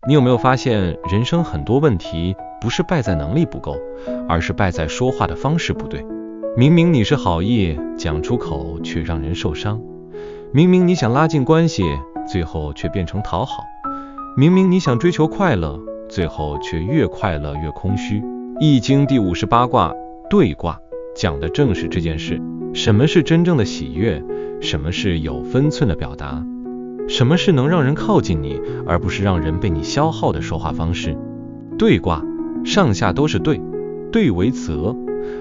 你有没有发现，人生很多问题不是败在能力不够，而是败在说话的方式不对。明明你是好意，讲出口却让人受伤；明明你想拉近关系，最后却变成讨好；明明你想追求快乐，最后却越快乐越空虚。易经第58卦兑卦讲的正是这件事。什么是真正的喜悦？什么是有分寸的表达？什么是能让人靠近你，而不是让人被你消耗的说话方式？兑卦上下都是兑，兑为泽，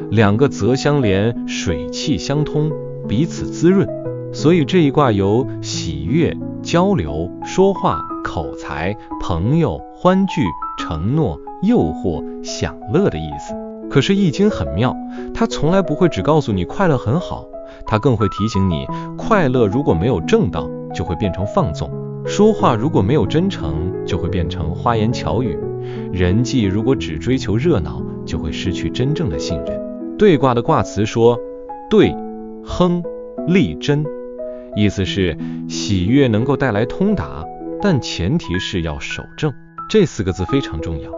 两个泽相连，水气相通，彼此滋润。所以这一卦有喜悦、交流、说话、口才、朋友、欢聚、承诺、诱惑、享乐的意思。可是易经很妙，它从来不会只告诉你快乐很好，它更会提醒你，快乐如果没有正道，就会变成放纵；说话如果没有真诚，就会变成花言巧语；人际如果只追求热闹，就会失去真正的信任。兑卦的卦辞说：兑，亨，利贞，意思是喜悦能够带来通达，但前提是要守正。这4个字非常重要，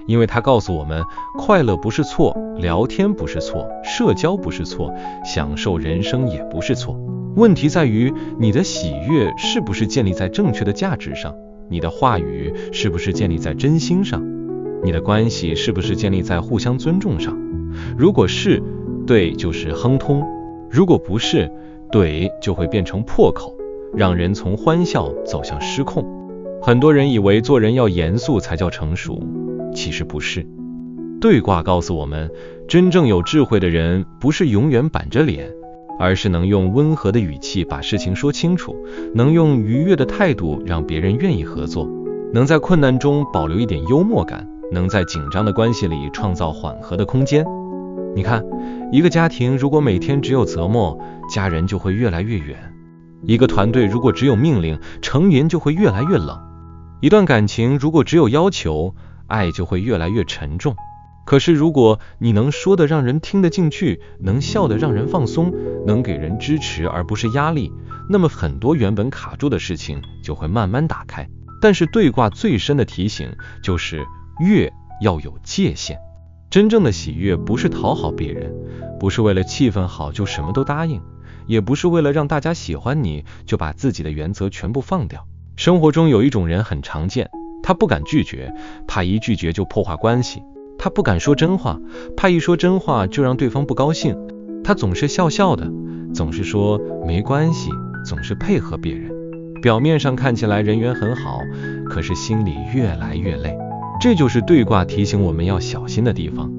因为它告诉我们，快乐不是错，聊天不是错，社交不是错，享受人生也不是错。问题在于，你的喜悦是不是建立在正确的价值上？你的话语是不是建立在真心上？你的关系是不是建立在互相尊重上？如果是，对就是亨通；如果不是，对就会变成破口，让人从欢笑走向失控。很多人以为做人要严肃才叫成熟，其实不是。兑卦告诉我们，真正有智慧的人不是永远板着脸，而是能用温和的语气把事情说清楚，能用愉悦的态度让别人愿意合作，能在困难中保留一点幽默感，能在紧张的关系里创造缓和的空间。你看，一个家庭如果每天只有责骂，家人就会越来越远；一个团队如果只有命令，成员就会越来越冷；一段感情如果只有要求，爱就会越来越沉重。可是如果你能说得让人听得进去，能笑得让人放松，能给人支持而不是压力，那么很多原本卡住的事情就会慢慢打开。但是兑卦最深的提醒就是悦要有界限。真正的喜悦不是讨好别人，不是为了气氛好就什么都答应，也不是为了让大家喜欢你就把自己的原则全部放掉。生活中有一种人很常见，他不敢拒绝，怕一拒绝就破坏关系；他不敢说真话，怕一说真话就让对方不高兴；他总是笑笑的，总是说没关系，总是配合别人。表面上看起来人缘很好，可是心里越来越累。这就是兑卦提醒我们要小心的地方。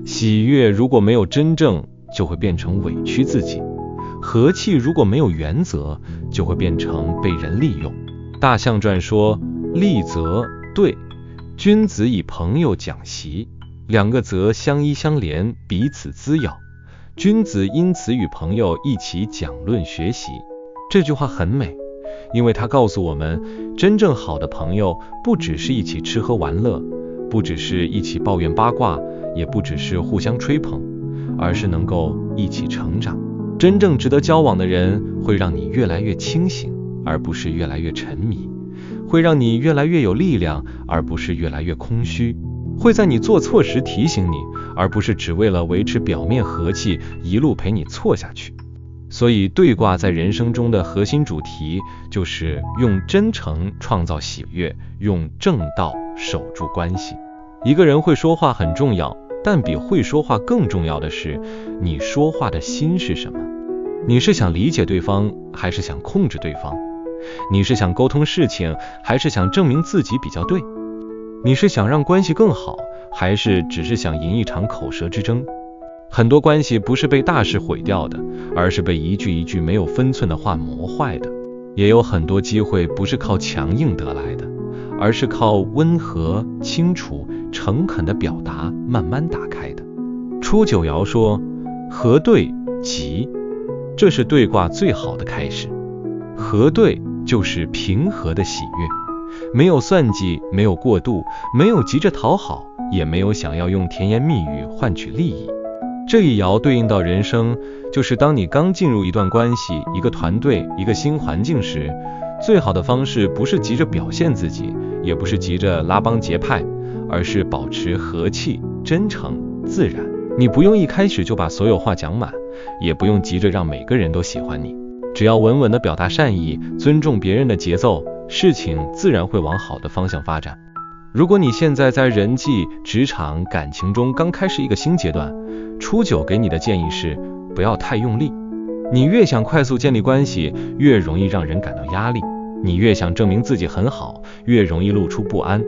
喜悦如果没有真正，就会变成委屈自己；和气如果没有原则，就会变成被人利用。大象传说：利则兑，君子以朋友讲习，两个则相依相连，彼此滋养。君子因此与朋友一起讲论学习。这句话很美，因为它告诉我们，真正好的朋友不只是一起吃喝玩乐，不只是一起抱怨八卦，也不只是互相吹捧，而是能够一起成长。真正值得交往的人会让你越来越清醒，而不是越来越沉迷；会让你越来越有力量，而不是越来越空虚；会在你做错时提醒你，而不是只为了维持表面和气，一路陪你错下去。所以兑卦在人生中的核心主题就是用真诚创造喜悦，用正道守住关系。一个人会说话很重要，但比会说话更重要的是，你说话的心是什么？你是想理解对方，还是想控制对方？你是想沟通事情，还是想证明自己比较对？你是想让关系更好，还是只是想赢一场口舌之争？很多关系不是被大事毁掉的，而是被一句一句没有分寸的话磨坏的。也有很多机会不是靠强硬得来的，而是靠温和、清楚、诚恳的表达慢慢打开的。初九爻说：和兑吉，这是兑卦最好的开始。和兑就是平和的喜悦，没有算计，没有过度，没有急着讨好，也没有想要用甜言蜜语换取利益。这一爻对应到人生，就是当你刚进入一段关系、一个团队、一个新环境时，最好的方式不是急着表现自己，也不是急着拉帮结派，而是保持和气、真诚、自然。你不用一开始就把所有话讲满，也不用急着让每个人都喜欢你，只要稳稳地表达善意，尊重别人的节奏，事情自然会往好的方向发展。如果你现在在人际、职场、感情中刚开始一个新阶段，初九给你的建议是不要太用力。你越想快速建立关系，越容易让人感到压力；你越想证明自己很好，越容易露出不安。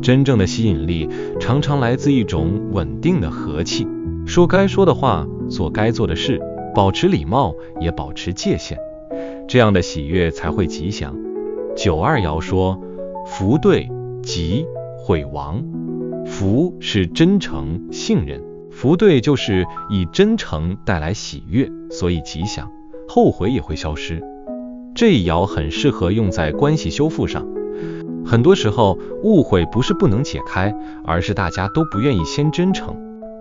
真正的吸引力常常来自一种稳定的和气，说该说的话，做该做的事，保持礼貌，也保持界限，这样的喜悦才会吉祥。92爻说，福对，吉，会亡。福是真诚、信任，福对就是以真诚带来喜悦，所以吉祥，后悔也会消失。这一爻很适合用在关系修复上。很多时候，误会不是不能解开，而是大家都不愿意先真诚。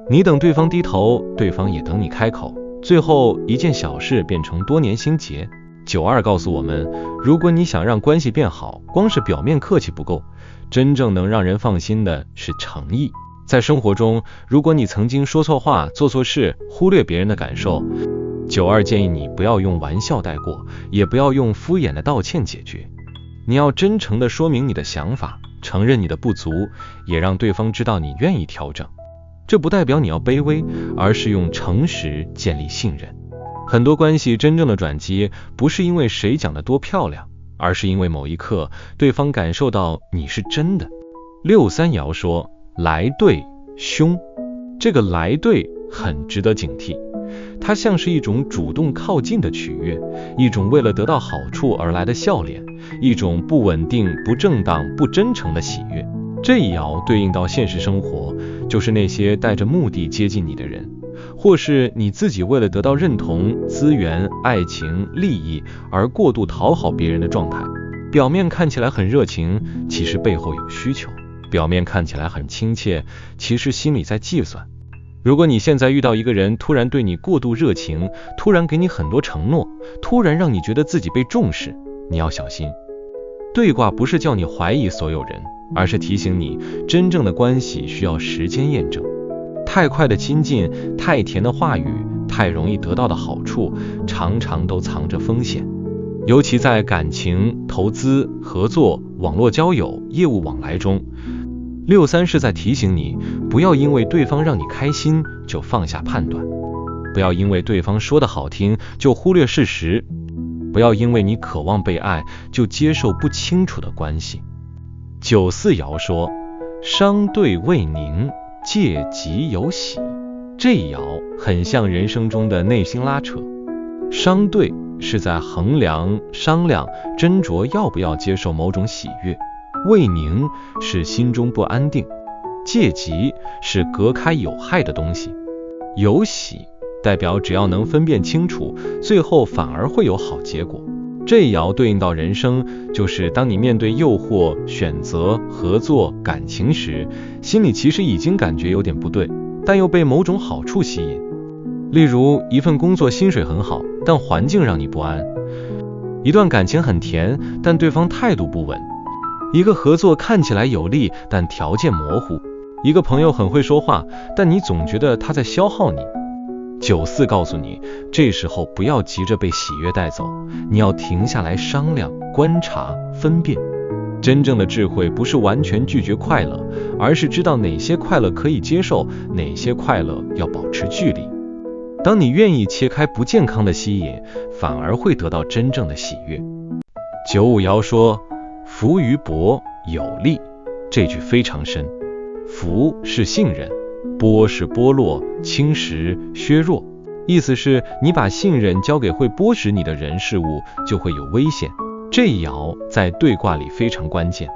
你等对方低头，对方也等你开口，最后一件小事变成多年心结。92告诉我们，如果你想让关系变好，光是表面客气不够，真正能让人放心的是诚意。在生活中，如果你曾经说错话、做错事，忽略别人的感受，92建议你不要用玩笑带过，也不要用敷衍的道歉解决。你要真诚地说明你的想法，承认你的不足，也让对方知道你愿意调整。这不代表你要卑微，而是用诚实建立信任。很多关系真正的转机，不是因为谁讲得多漂亮，而是因为某一刻，对方感受到你是真的。63爻说，来对，凶。这个来对很值得警惕，它像是一种主动靠近的取悦，一种为了得到好处而来的笑脸，一种不稳定、不正当、不真诚的喜悦。这一爻对应到现实生活，就是那些带着目的接近你的人，或是你自己为了得到认同、资源、爱情、利益而过度讨好别人的状态。表面看起来很热情，其实背后有需求；表面看起来很亲切，其实心里在计算。如果你现在遇到一个人突然对你过度热情，突然给你很多承诺，突然让你觉得自己被重视，你要小心。对卦不是叫你怀疑所有人，而是提醒你，真正的关系需要时间验证。太快的亲近，太甜的话语，太容易得到的好处，常常都藏着风险。尤其在感情、投资、合作、网络交友、业务往来中，63是在提醒你，不要因为对方让你开心就放下判断，不要因为对方说的好听就忽略事实，不要因为你渴望被爱就接受不清楚的关系。94爻说，商对未宁，戒吉有喜。这一爻很像人生中的内心拉扯。商对是在衡量、商量、斟酌要不要接受某种喜悦，未宁是心中不安定，戒吉是隔开有害的东西，有喜代表只要能分辨清楚，最后反而会有好结果。这一爻对应到人生，就是当你面对诱惑、选择、合作、感情时，心里其实已经感觉有点不对，但又被某种好处吸引。例如，一份工作薪水很好，但环境让你不安；一段感情很甜，但对方态度不稳；一个合作看起来有利，但条件模糊；一个朋友很会说话，但你总觉得他在消耗你。94告诉你，这时候不要急着被喜悦带走，你要停下来商量、观察、分辨。真正的智慧不是完全拒绝快乐，而是知道哪些快乐可以接受，哪些快乐要保持距离。当你愿意切开不健康的吸引，反而会得到真正的喜悦。95爻说，福于薄，有利。这句非常深，福是信任，剥是剥落、侵蚀、削弱，意思是你把信任交给会剥蚀你的人事物，就会有危险。这一爻在对卦里非常关键，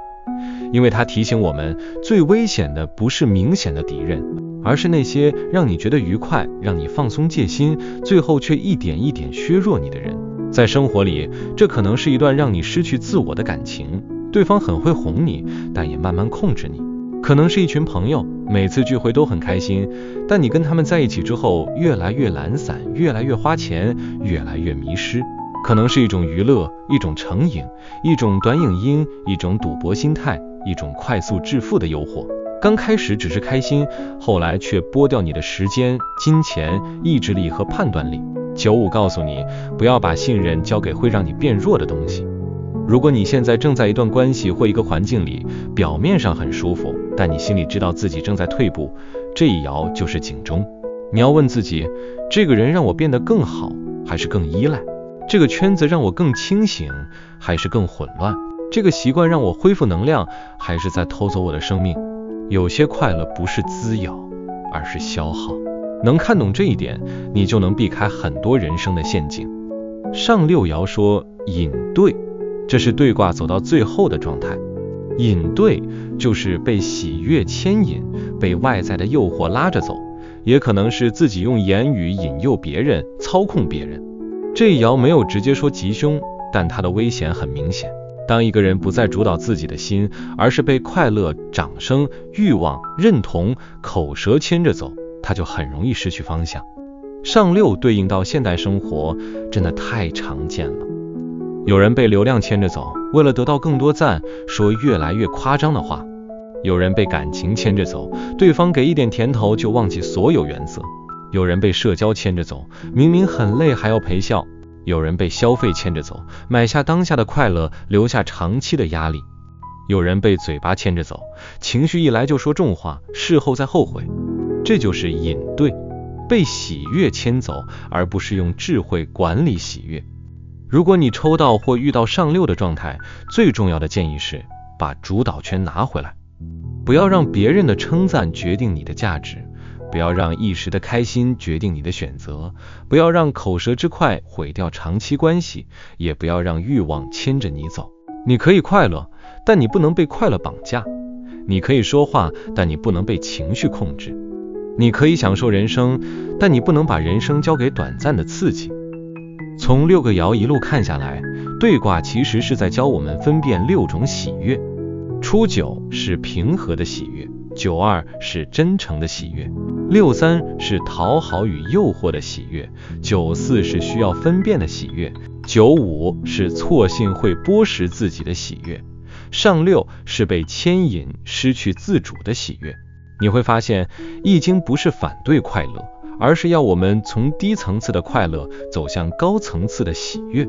因为它提醒我们，最危险的不是明显的敌人，而是那些让你觉得愉快、让你放松戒心，最后却一点一点削弱你的人。在生活里，这可能是一段让你失去自我的感情，对方很会哄你，但也慢慢控制你。可能是一群朋友，每次聚会都很开心，但你跟他们在一起之后，越来越懒散，越来越花钱，越来越迷失。可能是一种娱乐，一种成瘾，一种短影音，一种赌博心态，一种快速致富的诱惑。刚开始只是开心，后来却剥掉你的时间、金钱、意志力和判断力。95告诉你，不要把信任交给会让你变弱的东西。如果你现在正在一段关系或一个环境里，表面上很舒服，但你心里知道自己正在退步，这一摇就是警钟。你要问自己，这个人让我变得更好，还是更依赖？这个圈子让我更清醒，还是更混乱？这个习惯让我恢复能量，还是在偷走我的生命？有些快乐不是滋养，而是消耗。能看懂这一点，你就能避开很多人生的陷阱。上六爻说引兑，这是兑卦走到最后的状态。引兑就是被喜悦牵引，被外在的诱惑拉着走，也可能是自己用言语引诱别人，操控别人。这一爻没有直接说吉凶，但它的危险很明显。当一个人不再主导自己的心，而是被快乐、掌声、欲望、认同、口舌牵着走，他就很容易失去方向。上六对应到现代生活，真的太常见了。有人被流量牵着走，为了得到更多赞，说越来越夸张的话；有人被感情牵着走，对方给一点甜头就忘记所有原则；有人被社交牵着走，明明很累还要陪笑；有人被消费牵着走，买下当下的快乐，留下长期的压力；有人被嘴巴牵着走，情绪一来就说重话，事后再后悔。这就是引兑，被喜悦牵走，而不是用智慧管理喜悦。如果你抽到或遇到上六的状态，最重要的建议是把主导权拿回来，不要让别人的称赞决定你的价值，不要让一时的开心决定你的选择，不要让口舌之快毁掉长期关系，也不要让欲望牵着你走。你可以快乐，但你不能被快乐绑架；你可以说话，但你不能被情绪控制；你可以享受人生，但你不能把人生交给短暂的刺激。从6个爻一路看下来，兑卦其实是在教我们分辨6种喜悦。初9是平和的喜悦，92是真诚的喜悦，63是讨好与诱惑的喜悦，94是需要分辨的喜悦，95是错信会剥蚀自己的喜悦，上六是被牵引失去自主的喜悦。你会发现，易经不是反对快乐，而是要我们从低层次的快乐走向高层次的喜悦。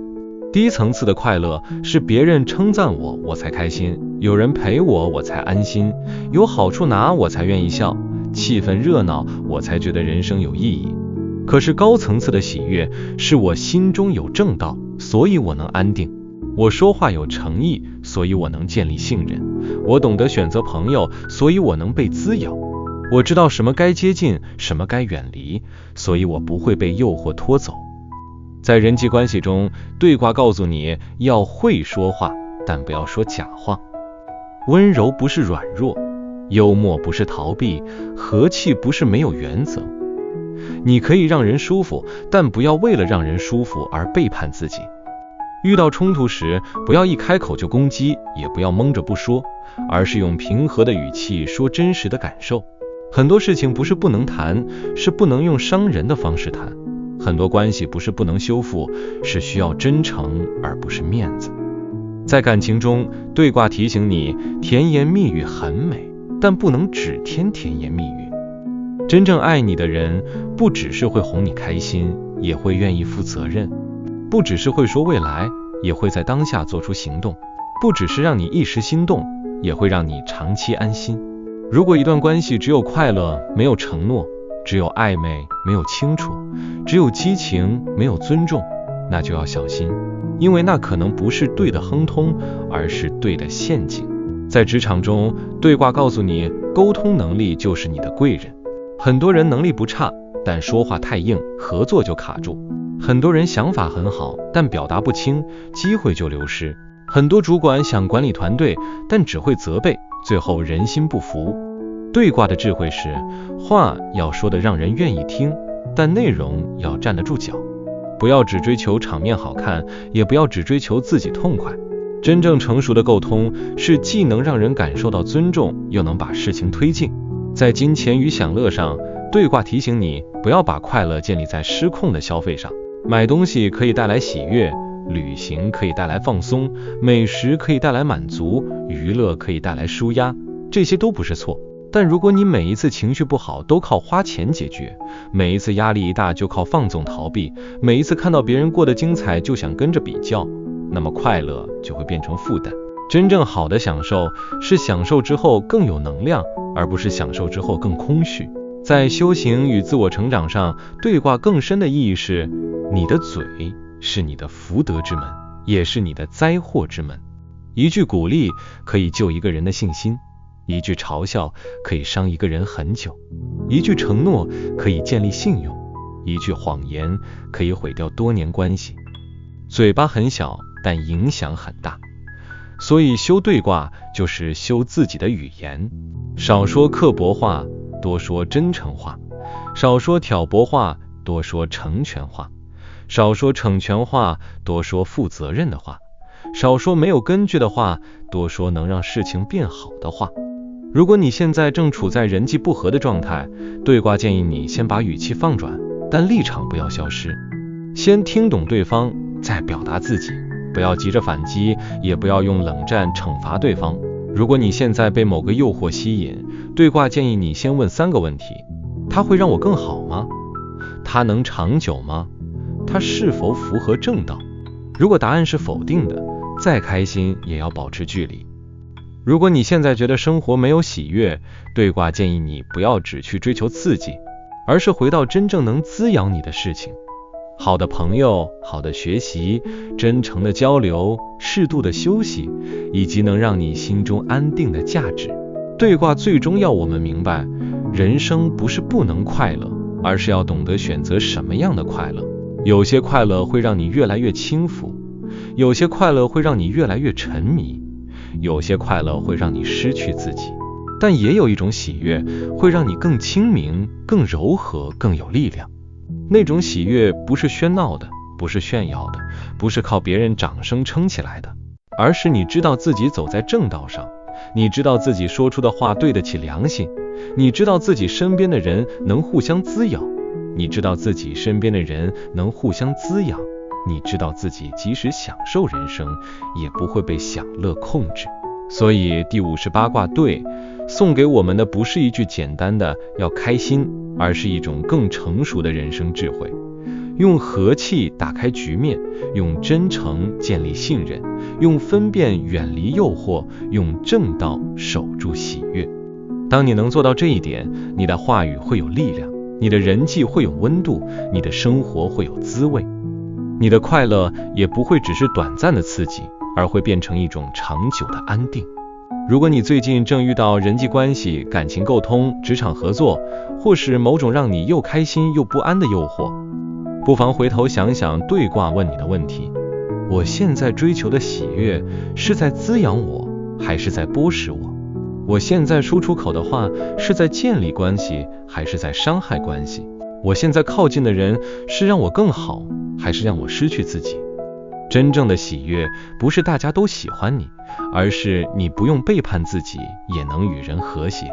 低层次的快乐是别人称赞我，我才开心；有人陪我，我才安心；有好处拿，我才愿意笑；气氛热闹，我才觉得人生有意义。可是高层次的喜悦是我心中有正道，所以我能安定；我说话有诚意，所以我能建立信任；我懂得选择朋友，所以我能被滋养；我知道什么该接近，什么该远离，所以我不会被诱惑拖走。在人际关系中，兑卦告诉你要会说话，但不要说假话。温柔不是软弱，幽默不是逃避，和气不是没有原则。你可以让人舒服，但不要为了让人舒服而背叛自己。遇到冲突时，不要一开口就攻击，也不要蒙着不说，而是用平和的语气说真实的感受。很多事情不是不能谈，是不能用伤人的方式谈。很多关系不是不能修复，是需要真诚而不是面子。在感情中，兑卦提醒你，甜言蜜语很美，但不能只添甜言蜜语。真正爱你的人，不只是会哄你开心，也会愿意负责任；不只是会说未来，也会在当下做出行动；不只是让你一时心动，也会让你长期安心。如果一段关系只有快乐，没有承诺，只有暧昧，没有清楚，只有激情，没有尊重，那就要小心，因为那可能不是对的亨通，而是对的陷阱。在职场中，兑卦告诉你，沟通能力就是你的贵人。很多人能力不差，但说话太硬，合作就卡住；很多人想法很好，但表达不清，机会就流失；很多主管想管理团队，但只会责备，最后人心不服。兑卦的智慧是，话要说的让人愿意听，但内容要站得住脚。不要只追求场面好看，也不要只追求自己痛快。真正成熟的沟通是既能让人感受到尊重，又能把事情推进。在金钱与享乐上，兑卦提醒你，不要把快乐建立在失控的消费上。买东西可以带来喜悦，旅行可以带来放松，美食可以带来满足，娱乐可以带来舒压，这些都不是错。但如果你每一次情绪不好都靠花钱解决，每一次压力一大就靠放纵逃避，每一次看到别人过得精彩就想跟着比较，那么快乐就会变成负担。真正好的享受是享受之后更有能量，而不是享受之后更空虚。在修行与自我成长上，对卦更深的意义是，你的嘴是你的福德之门，也是你的灾祸之门。一句鼓励可以救一个人的信心，一句嘲笑可以伤一个人很久，一句承诺可以建立信用，一句谎言可以毁掉多年关系。嘴巴很小，但影响很大，所以修对卦就是修自己的语言，少说刻薄话，多说真诚话，少说挑拨话，多说成全话，少说成全话，多说负责任的话，少说没有根据的话，多说能让事情变好的话。如果你现在正处在人际不和的状态，对卦建议你先把语气放软，但立场不要消失，先听懂对方，再表达自己，不要急着反击，也不要用冷战惩罚对方。如果你现在被某个诱惑吸引，对卦建议你先问3个问题：它会让我更好吗？它能长久吗？它是否符合正道？如果答案是否定的，再开心也要保持距离。如果你现在觉得生活没有喜悦，对卦建议你不要只去追求刺激，而是回到真正能滋养你的事情。好的朋友，好的学习，真诚的交流，适度的休息，以及能让你心中安定的价值。对卦最终要我们明白，人生不是不能快乐，而是要懂得选择什么样的快乐。有些快乐会让你越来越轻浮，有些快乐会让你越来越沉迷，有些快乐会让你失去自己，但也有一种喜悦会让你更清明、更柔和、更有力量。那种喜悦不是喧闹的，不是炫耀的，不是靠别人掌声撑起来的，而是你知道自己走在正道上，你知道自己说出的话对得起良心，你知道自己身边的人能互相滋养，你知道自己身边的人能互相滋养，你知道自己即使享受人生，也不会被享乐控制。所以第58卦对送给我们的不是一句简单的要开心，而是一种更成熟的人生智慧。用和气打开局面，用真诚建立信任，用分辨远离诱惑，用正道守住喜悦。当你能做到这一点，你的话语会有力量，你的人际会有温度，你的生活会有滋味，你的快乐也不会只是短暂的刺激，而会变成一种长久的安定。如果你最近正遇到人际关系、感情沟通、职场合作，或是某种让你又开心又不安的诱惑，不妨回头想想对卦问你的问题：我现在追求的喜悦是在滋养我，还是在剥蚀我？我现在说出口的话是在建立关系，还是在伤害关系？我现在靠近的人是让我更好，还是让我失去自己？真正的喜悦不是大家都喜欢你，而是你不用背叛自己也能与人和谐。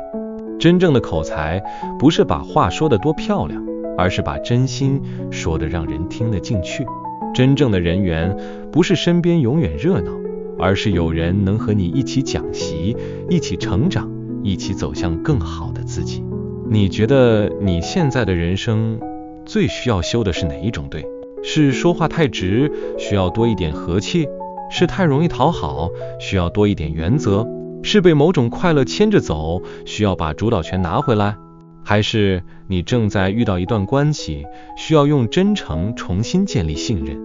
真正的口才不是把话说得多漂亮，而是把真心说得让人听得进去。真正的人缘不是身边永远热闹，而是有人能和你一起讲习，一起成长，一起走向更好的自己。你觉得你现在的人生最需要修的是哪一种对？是说话太直，需要多一点和气？是太容易讨好，需要多一点原则？是被某种快乐牵着走，需要把主导权拿回来？还是你正在遇到一段关系，需要用真诚重新建立信任？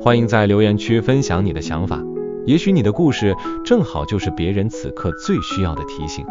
欢迎在留言区分享你的想法，也许你的故事正好就是别人此刻最需要的提醒。